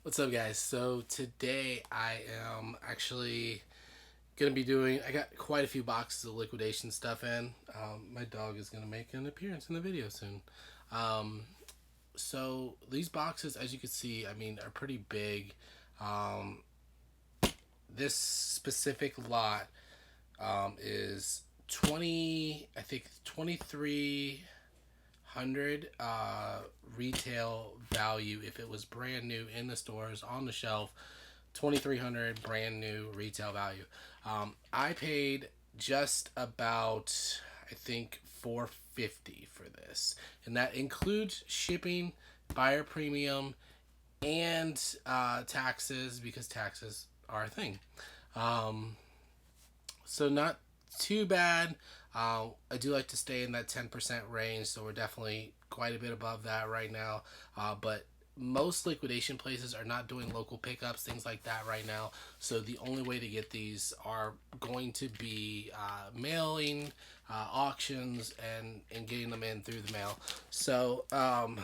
What's up, guys? So today I am actually gonna be doing. I got quite a few boxes of liquidation stuff in. My dog is gonna make an appearance in the video soon. Um, so these boxes, as you can see, I mean, are pretty big. Um, this specific lot is 20. I think 2,300 retail value if it was brand new in the stores on the shelf. 2,300 brand new retail value. I paid just about, I think, 450 for this, and that includes shipping, buyer premium, and taxes, because taxes are a thing. Um, so not too bad. I do like to stay in that 10% range, so we're definitely quite a bit above that right now. But most liquidation places are not doing local pickups, things like that right now. So the only way to get these are going to be mailing, auctions, and getting them in through the mail. So I'm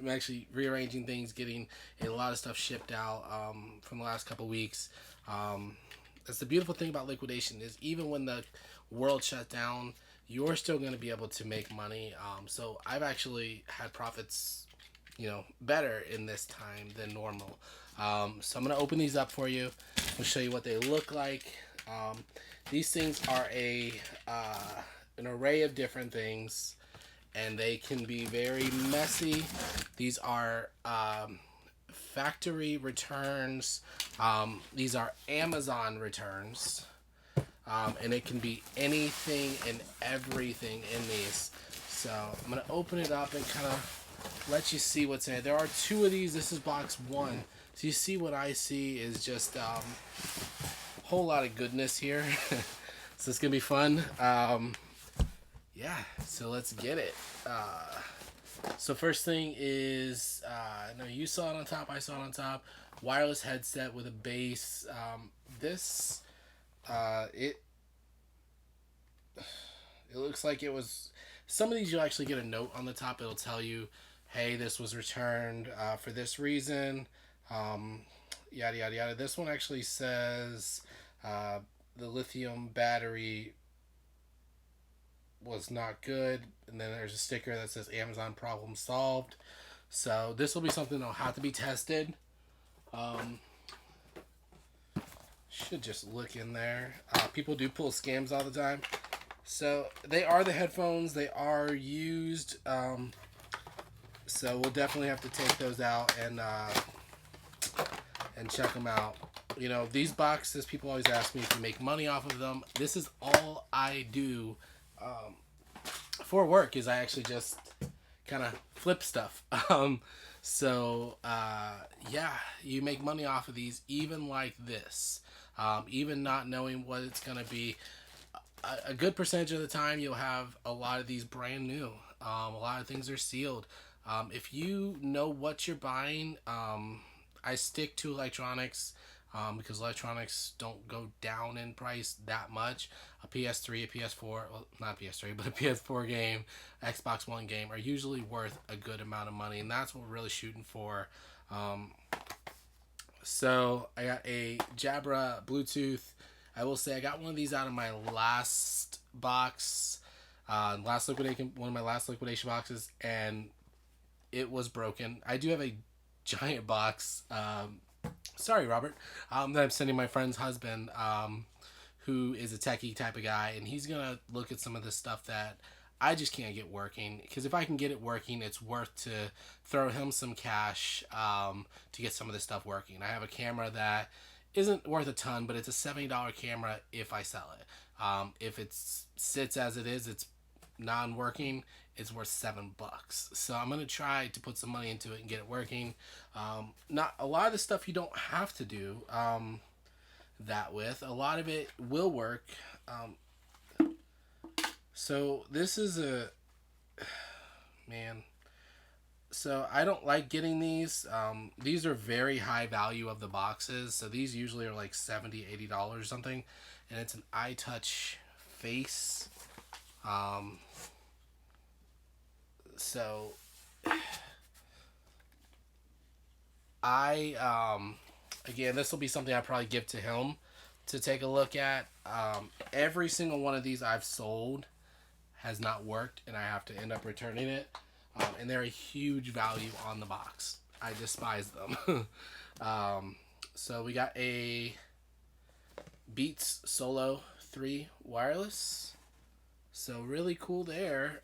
actually rearranging things, getting a lot of stuff shipped out from the last couple weeks. That's the beautiful thing about liquidation, is even when the world shut down, you're still going to be able to make money. So I've actually had profits, better in this time than normal. So I'm going to open these up for you. I'll show you what they look like. These things are an array of different things, and they can be very messy. These are factory returns. These are Amazon returns. And it can be anything and everything in these. So I'm going to open it up and kind of let you see what's in it. There are two of these. This is box one. So you see, what I see is just a whole lot of goodness here. So it's going to be fun. Yeah, so let's get it. So first thing is, no, you saw it on top, I saw it on top. Wireless headset with a bass. This, it looks like it was. Some of these you'll actually get a note on the top. It'll tell you, hey, this was returned for this reason. Yada yada yada. This one actually says the lithium battery was not good, and then there's a sticker that says Amazon problem solved. So this will be something that'll have to be tested. Should just look in there. People do pull scams all the time. So they are the headphones. They are used. So we'll definitely have to take those out and check them out. These boxes, people always ask me if you make money off of them. This is all I do for work, is I actually just kind of flip stuff. Yeah, you make money off of these, even like this. Even not knowing what it's going to be. A good percentage of the time, you'll have a lot of these brand new. A lot of things are sealed. If you know what you're buying, I stick to electronics because electronics don't go down in price that much. A PS3, a PS4, well, not PS3, but a PS4 game, Xbox One game are usually worth a good amount of money, and that's what we're really shooting for. So I got a Jabra Bluetooth. I will say I got one of these out of my last box, one of my last liquidation boxes, and it was broken. I do have a giant box. Sorry, Robert. That I'm sending my friend's husband, who is a techie type of guy, and he's gonna look at some of the stuff that I just can't get working. Because if I can get it working, it's worth to throw him some cash to get some of this stuff working. I have a camera that isn't worth a ton, but it's a $70 camera if I sell it. If it sits as it is, it's non-working, it's worth $7. So I'm gonna try to put some money into it and get it working. Not a lot of the stuff you don't have to do that with. A lot of it will work. So this is a man. So I don't like getting these. These are very high value of the boxes. So these usually are like $70, $80 or something, and it's an iTouch face. So Again, this will be something I probably give to him to take a look at. Every single one of these I've sold has not worked, and I have to end up returning it. And they're a huge value on the box. I despise them. So we got a Beats Solo 3 wireless. So really cool there.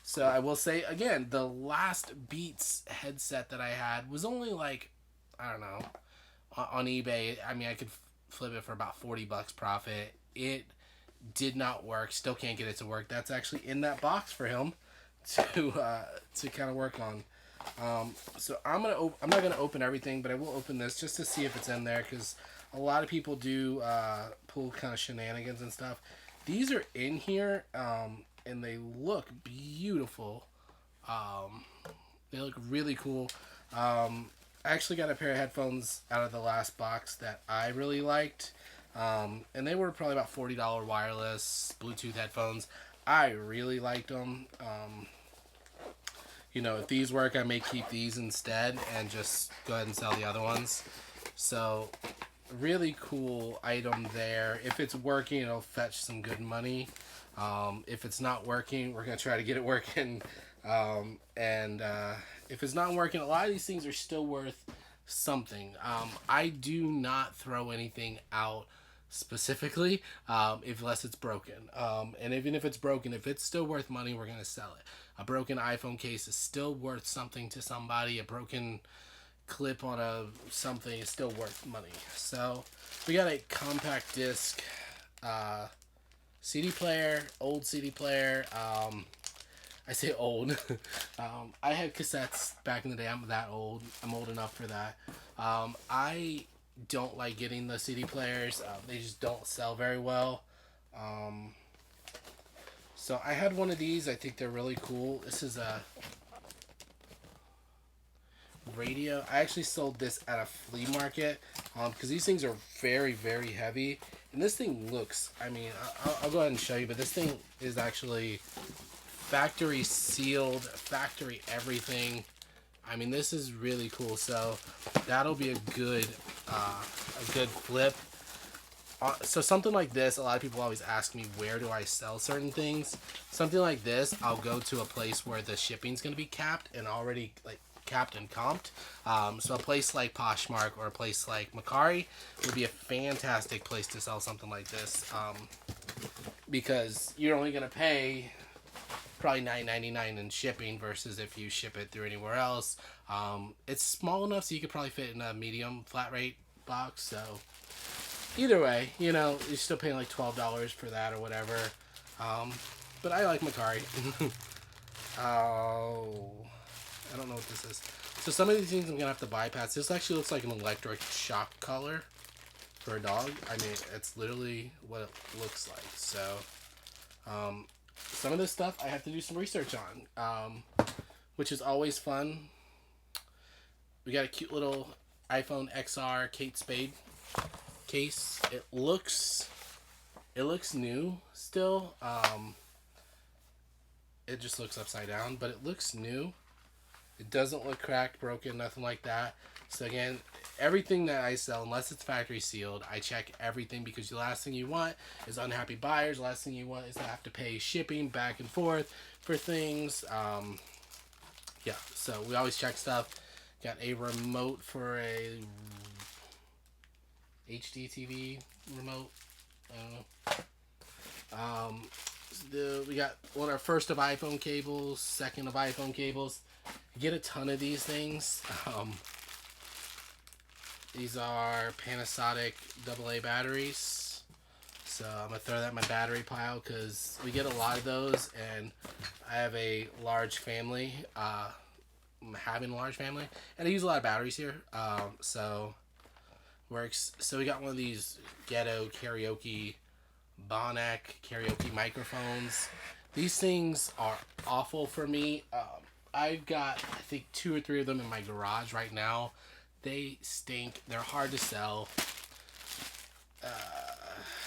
So I will say again, the last Beats headset that I had was only like, I don't know, on eBay. I mean, I could flip it for about $40 profit. It did not work. Still can't get it to work. That's actually in that box for him to kind of work on. So I'm not gonna open everything, but I will open this just to see if it's in there, because a lot of people do pull kind of shenanigans and stuff. These are in here, and they look beautiful. They look really cool. I actually got a pair of headphones out of the last box that I really liked. And they were probably about $40 wireless Bluetooth headphones. I really liked them. You know, if these work, I may keep these instead and just go ahead and sell the other ones. So, really cool item there. If it's working, it'll fetch some good money. If it's not working, we're going to try to get it working. If it's not working, a lot of these things are still worth something. I do not throw anything out specifically unless it's broken. And even if it's broken, if it's still worth money, we're going to sell it. A broken iPhone case is still worth something to somebody. A broken clip on something is still worth money. So we got a compact disc CD player, old CD player. I say old. I had cassettes back in the day. I'm that old. I'm old enough for that. I don't like getting the CD players. They just don't sell very well. So I had one of these. I think they're really cool. This is a radio. I actually sold this at a flea market because these things are very, very heavy. And this thing looks, I mean, I'll go ahead and show you, but this thing is actually factory sealed, factory everything. I mean, this is really cool. So that'll be a good flip. So something like this, a lot of people always ask me, where do I sell certain things? Something like this, I'll go to a place where the shipping's going to be capped and already like capped and comped. So a place like Poshmark or a place like Mercari would be a fantastic place to sell something like this, because you're only going to pay probably $9.99 in shipping versus if you ship it through anywhere else. It's small enough so you could probably fit in a medium flat rate box. So either way, you know, you're still paying like $12 for that or whatever. But I like Mercari. Oh, I don't know what this is. So some of these things I'm gonna have to bypass. This actually looks like an electric shock collar for a dog. I mean, it's literally what it looks like. So, some of this stuff I have to do some research on, which is always fun. We got a cute little iPhone XR Kate Spade case. It looks new still. It just looks upside down, but it looks new. It doesn't look cracked, broken, nothing like that. So again, everything that I sell, unless it's factory sealed, I check everything, because the last thing you want is unhappy buyers. The last thing you want is to have to pay shipping back and forth for things. Yeah, so we always check stuff. Got a remote for a HD TV remote. I don't know. We got one of our first of iPhone cables, second of iPhone cables. You get a ton of these things. These are Panasonic AA batteries. So I'm going to throw that in my battery pile because we get a lot of those, and I have a large family. I'm having a large family, and I use a lot of batteries here. So works. So we got one of these Ditto Karaoke Microphones. These things are awful for me. I've got, I think, 2 or 3 of them in my garage right now. They stink. They're hard to sell.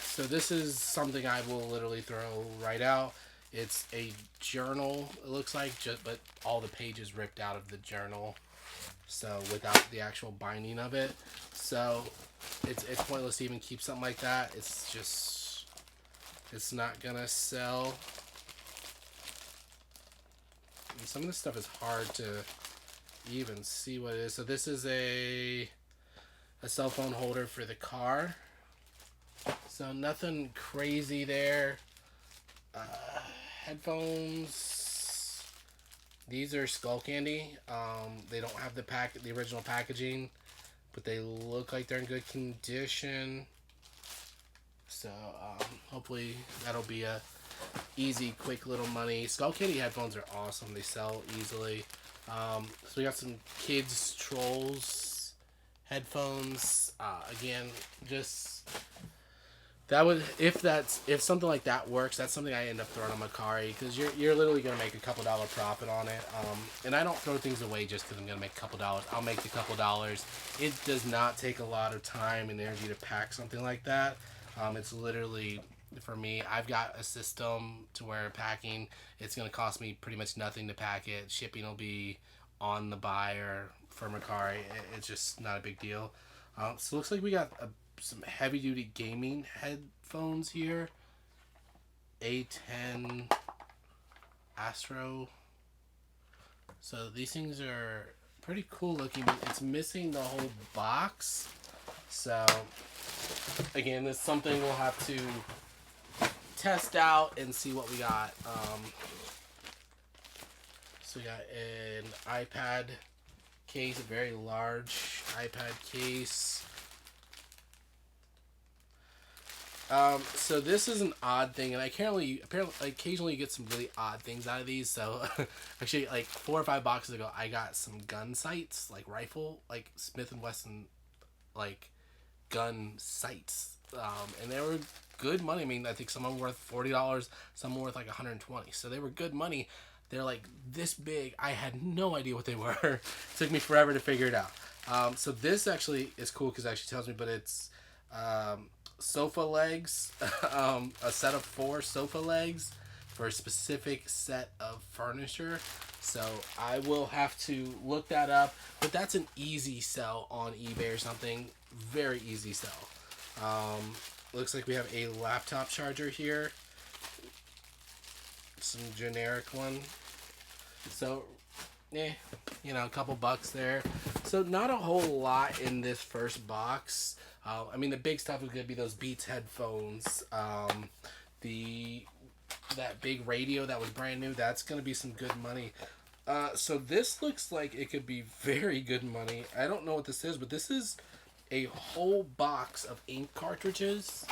So this is something I will literally throw right out. It's a journal, it looks like, but all the pages ripped out of the journal. so without the actual binding of it. So it's pointless to even keep something like that. It's just, it's not gonna sell. And some of this stuff is hard to even see what it is. So this is a cell phone holder for the car. So nothing crazy there. Headphones. These are Skullcandy. They don't have the original packaging, but they look like they're in good condition. So hopefully that'll be a easy, quick little money. Skullcandy headphones are awesome. They sell easily. So we got some kids trolls headphones. Again, just that would, if something like that works, that's something I end up throwing on Macari, because you're literally gonna make a couple dollar profit on it. And I don't throw things away just because I'm gonna make a couple dollars. I'll make the couple dollars. It does not take a lot of time and energy to pack something like that. It's literally, for me, I've got a system to where packing, it's going to cost me pretty much nothing to pack it. Shipping will be on the buyer for Macari. It's just not a big deal. So it looks like we got some heavy-duty gaming headphones here. A10 Astro. So these things are pretty cool looking, but it's missing the whole box. So again, this is something we'll have to test out and see what we got. So we got an iPad case, a very large iPad case. So this is an odd thing, and apparently occasionally you get some really odd things out of these. So actually, like 4 or 5 boxes ago, I got some gun sights, like rifle, like Smith & Wesson, like gun sights, and they were good money. I mean, I think some of them were worth $40, some were worth like $120. So they were good money. They're like this big. I had no idea what they were. It took me forever to figure it out. So this actually is cool because it actually tells me, but it's sofa legs, a set of 4 sofa legs for a specific set of furniture. So I will have to look that up, but that's an easy sell on eBay or something. Very easy sell. Looks like we have a laptop charger here. Some generic one. So, you know, a couple bucks there. So not a whole lot in this first box. I mean, the big stuff is going to be those Beats headphones. That big radio that was brand new, that's going to be some good money. So this looks like it could be very good money. I don't know what this is, but this is a whole box of ink cartridges.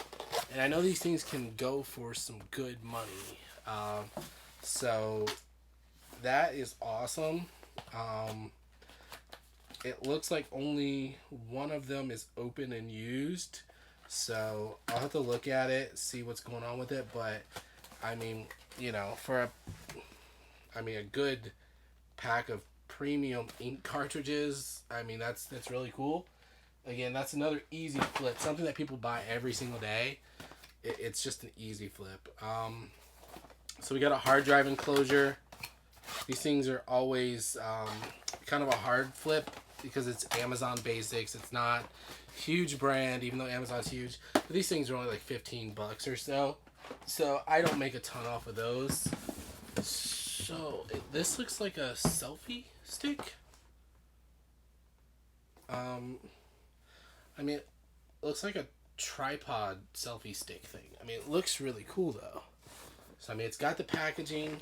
And I know these things can go for some good money. So that is awesome. It looks like only one of them is open and used. So I'll have to look at it, see what's going on with it. But I mean, you know, for a good pack of premium ink cartridges, I mean, that's really cool. Again, that's another easy flip, something that people buy every single day. It's just an easy flip. So we got a hard drive enclosure. These things are always kind of a hard flip because it's Amazon Basics. It's not huge brand, even though Amazon's huge. But these things are only like $15 or so. So I don't make a ton off of those. So this looks like a selfie stick. I mean, it looks like a tripod selfie stick thing. I mean, it looks really cool though. So I mean, it's got the packaging.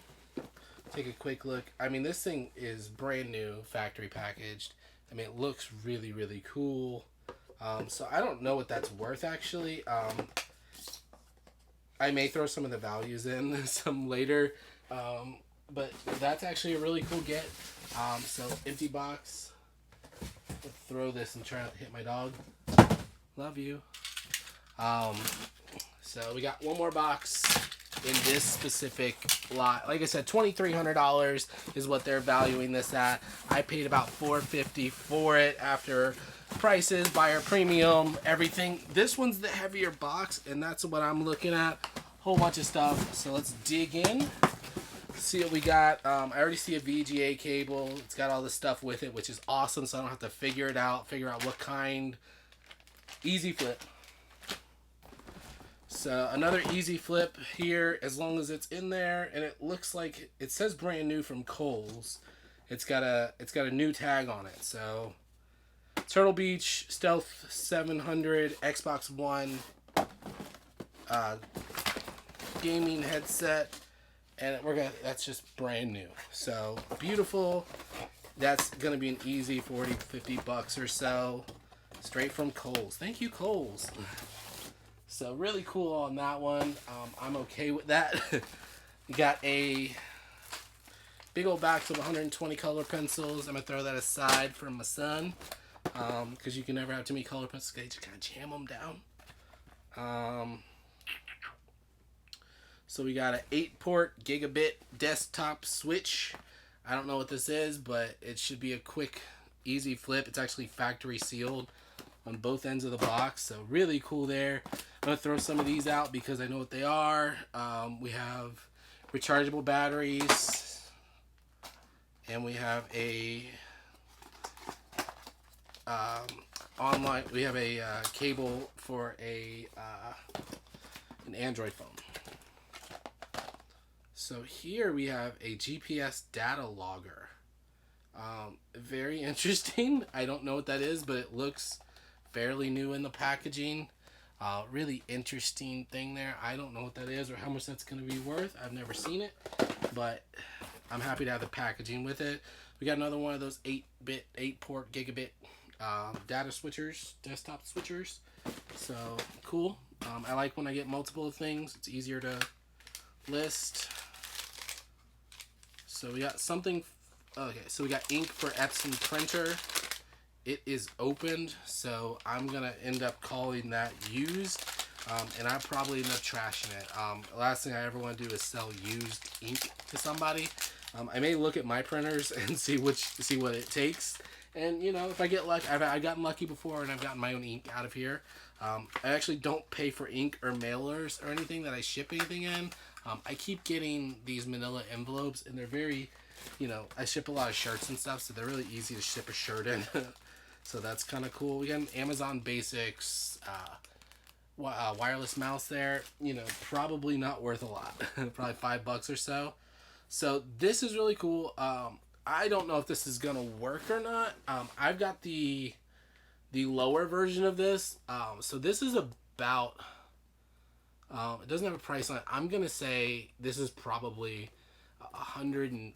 Take a quick look. I mean, this thing is brand new, factory packaged. I mean, it looks really, really cool. So I don't know what that's worth actually. I may throw some of the values in some later. But that's actually a really cool get. So empty box. Let's throw this and try not to hit my dog. Love you. So we got one more box in this specific lot. Like I said, $2,300 is what they're valuing this at. I paid about $450 for it after prices, buyer premium, everything. This one's the heavier box, and that's what I'm looking at. Whole bunch of stuff. So let's dig in. See what we got. I already see a VGA cable. It's got all this stuff with it, which is awesome, so I don't have to figure out what kind. Easy flip. So another easy flip here, as long as it's in there, and it looks like it says brand new from Kohl's. It's got a new tag on it. So Turtlebeach Stealth 700 Xbox One gaming headset, and that's just brand new. So beautiful. That's gonna be an easy 40, 50 bucks or so, straight from Kohl's. Thank you, Kohl's. So really cool on that one. I'm okay with that. You got a big old box of 120 color pencils. I'm gonna throw that aside for my son, because you can never have too many color pencils. They just kind of jam them down. So we got an 8-port gigabit desktop switch. I don't know what this is, but it should be a quick, easy flip. It's actually factory sealed on both ends of the box, so really cool there. I'm gonna throw some of these out because I know what they are. We have rechargeable batteries, and we have a online. We have a cable for an Android phone. So here we have a GPS data logger. Very interesting. I don't know what that is, but it looks fairly new in the packaging. Really interesting thing there. I don't know what that is or how much that's going to be worth. I've never seen it, but I'm happy to have the packaging with it. We got another one of those 8-port gigabit data switchers, desktop switchers. So cool. I like when I get multiple things. It's easier to list. So we got something. Okay, so we got ink for Epson printer. It is opened, so I'm gonna end up calling that used, and I probably end up trashing it. Last thing I ever want to do is sell used ink to somebody. I may look at my printers and see what it takes, and you know, if I get lucky, I've gotten lucky before, and I've gotten my own ink out of here. I actually don't pay for ink or mailers or anything that I ship anything in. I keep getting these manila envelopes, and they're very, you know, I ship a lot of shirts and stuff, so they're really easy to ship a shirt in. So that's kind of cool. We got an Amazon Basics wireless mouse there. You know, probably not worth a lot. Probably $5 or so. So this is really cool. I don't know if this is gonna work or not. I've got the lower version of this. So this is about. It doesn't have a price on it. I'm gonna say this is probably $120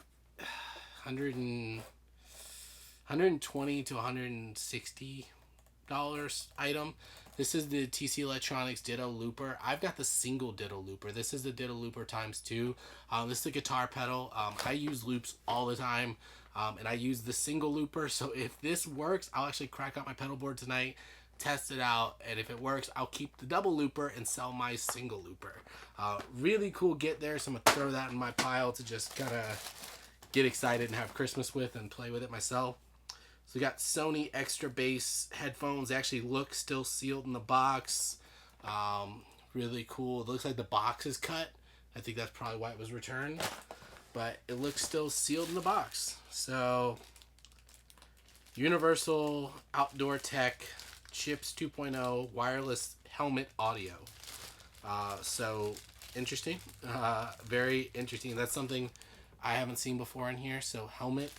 to $160 item. This is the TC Electronics Ditto Looper. I've got the single Ditto Looper. This is the Ditto Looper ×2. This is the guitar pedal. I use loops all the time, and I use the single looper. So if this works, I'll actually crack out my pedal board tonight, test it out, and if it works, I'll keep the double looper and sell my single looper. Really cool get there, so I'm gonna throw that in my pile to just kind of get excited and have Christmas with and play with it myself. So we got Sony Extra Bass headphones. They actually look still sealed in the box. Really cool. It looks like the box is cut. I think that's probably why it was returned, but it looks still sealed in the box. So Universal Outdoor Tech Chips 2.0 wireless helmet audio. So interesting. Very interesting. That's something I haven't seen before in here. So helmet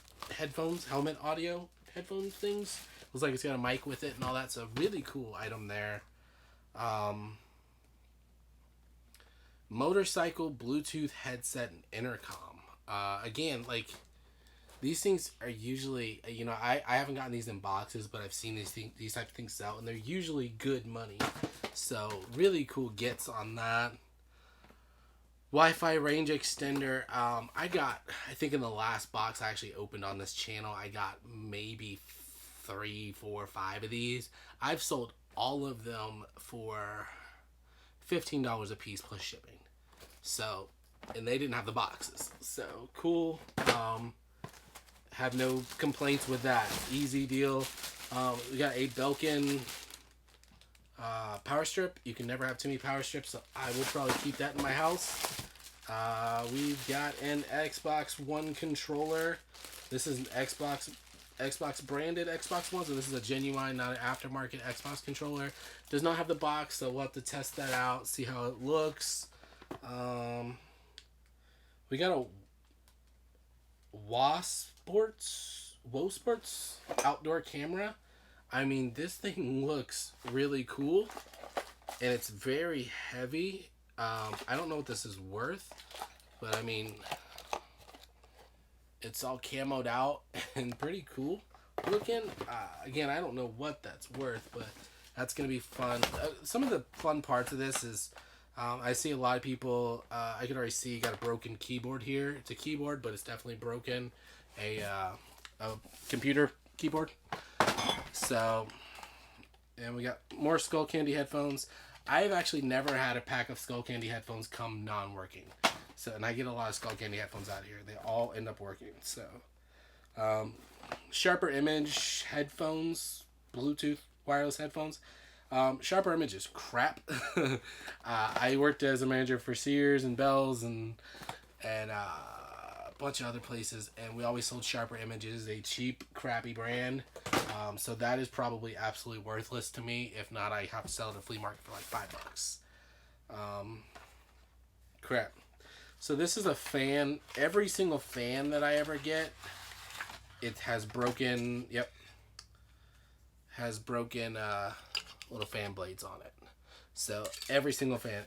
audio headphone things. Looks like it's got a mic with it and all that. So really cool item there. Motorcycle Bluetooth headset and intercom. Again, like these things are usually, you know, I haven't gotten these in boxes, but I've seen these type of things sell, and they're usually good money. So really cool gets on that. Wi-Fi range extender. I think in the last box I actually opened on this channel, I got maybe 3, 4, 5 of these. I've sold all of them for $15 a piece plus shipping. So, and they didn't have the boxes. So cool. Have no complaints with that. Easy deal. We got a Belkin power strip. You can never have too many power strips, so I will probably keep that in my house. We've got an Xbox One controller. This is an Xbox branded Xbox One, so this is a genuine, not an aftermarket Xbox controller. Does not have the box, so we'll have to test that out, see how it looks. We got a WoSports outdoor camera. I mean, this thing looks really cool, and it's very heavy. I don't know what this is worth, but I mean, it's all camoed out and pretty cool looking. Again, I don't know what that's worth, but that's going to be fun. Some of the fun parts of this is I see a lot of people, I can already see you got a broken keyboard here. It's a keyboard, but it's definitely broken. A computer keyboard. So, and we got more Skullcandy headphones. I've actually never had a pack of Skullcandy headphones come non-working. So, and I get a lot of Skullcandy headphones out of here. They all end up working. So, Sharper Image headphones, Bluetooth wireless headphones. Sharper Image is crap. I worked as a manager for Sears and Bells and a bunch of other places, and we always sold Sharper Images, a cheap, crappy brand. So that is probably absolutely worthless to me. If not, I have to sell it at a flea market for like $5. Crap. So this is a fan. Every single fan that I ever get, it has broken. Yep. Has broken little fan blades on it. So every single fan.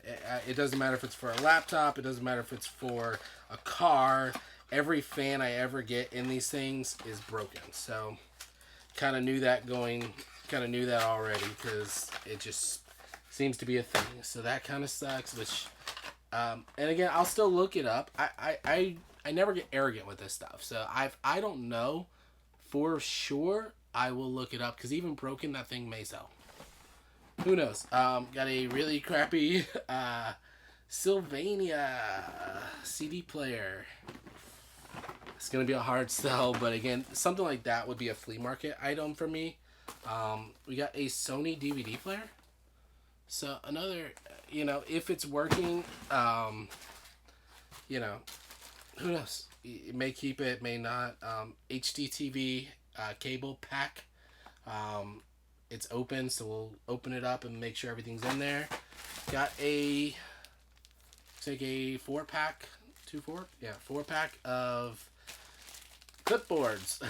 It doesn't matter if it's for a laptop. It doesn't matter if it's for a car. Every fan I ever get in these things is broken. So kind of knew that already because it just seems to be a thing. So that kind of sucks. Which, and again, I'll still look it up. I never get arrogant with this stuff. So I don't know for sure. I will look it up because even broken, that thing may sell. Who knows? Got a really crappy Sylvania CD Player. It's going to be a hard sell, but again, something like that would be a flea market item for me. We got a Sony DVD Player. So another, if it's working, who knows? It may keep it, may not. HDTV cable pack. It's open, so we'll open it up and make sure everything's in there. Got a 4-pack, 4-pack of clipboards.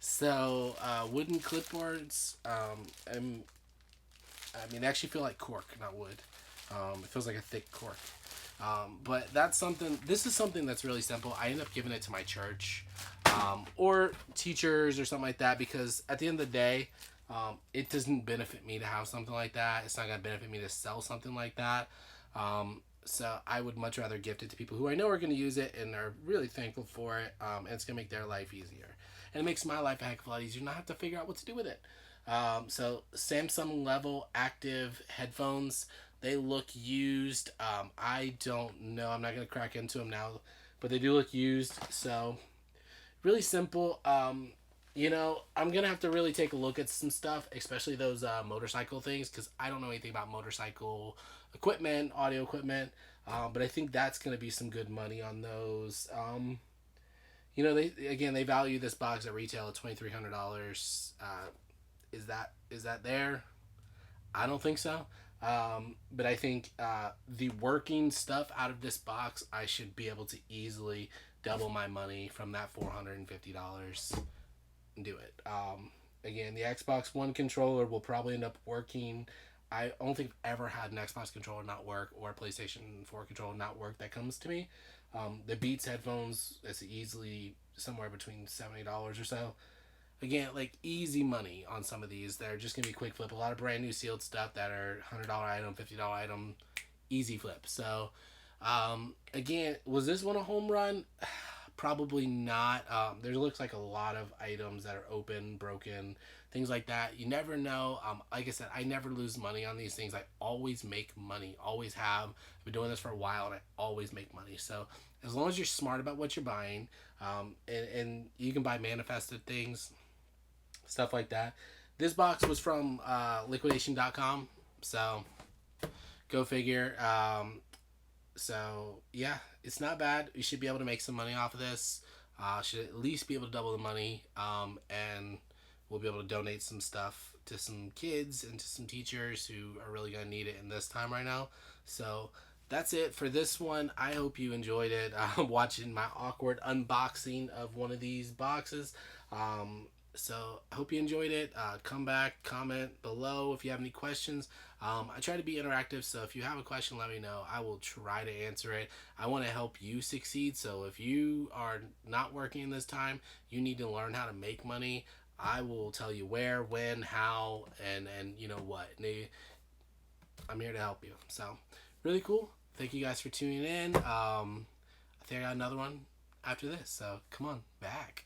So wooden clipboards. They actually feel like cork, not wood. It feels like a thick cork. But this is something that's really simple. I end up giving it to my church or teachers or something like that because at the end of the day, it doesn't benefit me to have something like that. It's not going to benefit me to sell something like that. So I would much rather gift it to people who I know are going to use it and are really thankful for it. And it's going to make their life easier. And it makes my life a heck of a lot easier not have to figure out what to do with it. So Samsung level active headphones, they look used. I don't know. I'm not going to crack into them now, but they do look used. So really simple. I'm going to have to really take a look at some stuff, especially those motorcycle things, because I don't know anything about motorcycle equipment, audio equipment, but I think that's going to be some good money on those. They value this box at retail at $2,300. Is that there? I don't think so. But I think the working stuff out of this box, I should be able to easily double my money from that $450. Do it. Again, the Xbox One controller will probably end up working. I don't think I've ever had an Xbox controller not work or a PlayStation 4 controller not work that comes to me. The Beats headphones, it's easily somewhere between $70 or so. Again, like easy money on some of these. They're just going to be quick flip. A lot of brand new sealed stuff that are $100 item, $50 item, easy flip. So, again, was this one a home run? Probably not. There looks like a lot of items that are open, broken, things like that. You never know. Like I said, I never lose money on these things. I always make money. Always have. I've been doing this for a while, and I always make money. So as long as you're smart about what you're buying, and you can buy manifested things, stuff like that. This box was from liquidation.com. So go figure. So yeah, it's not bad. You should be able to make some money off of this. Should at least be able to double the money. And we'll be able to donate some stuff to some kids and to some teachers who are really gonna need it in this time right now. So that's it for this one. I hope you enjoyed it. Watching my awkward unboxing of one of these boxes. So I hope you enjoyed it. Come back, comment below if you have any questions. I try to be interactive, so if you have a question, let me know. I will try to answer it. I want to help you succeed, so if you are not working this time, you need to learn how to make money. I will tell you where, when, how, and you know what. I'm here to help you. So, really cool. Thank you guys for tuning in. I think I got another one after this, so come on back.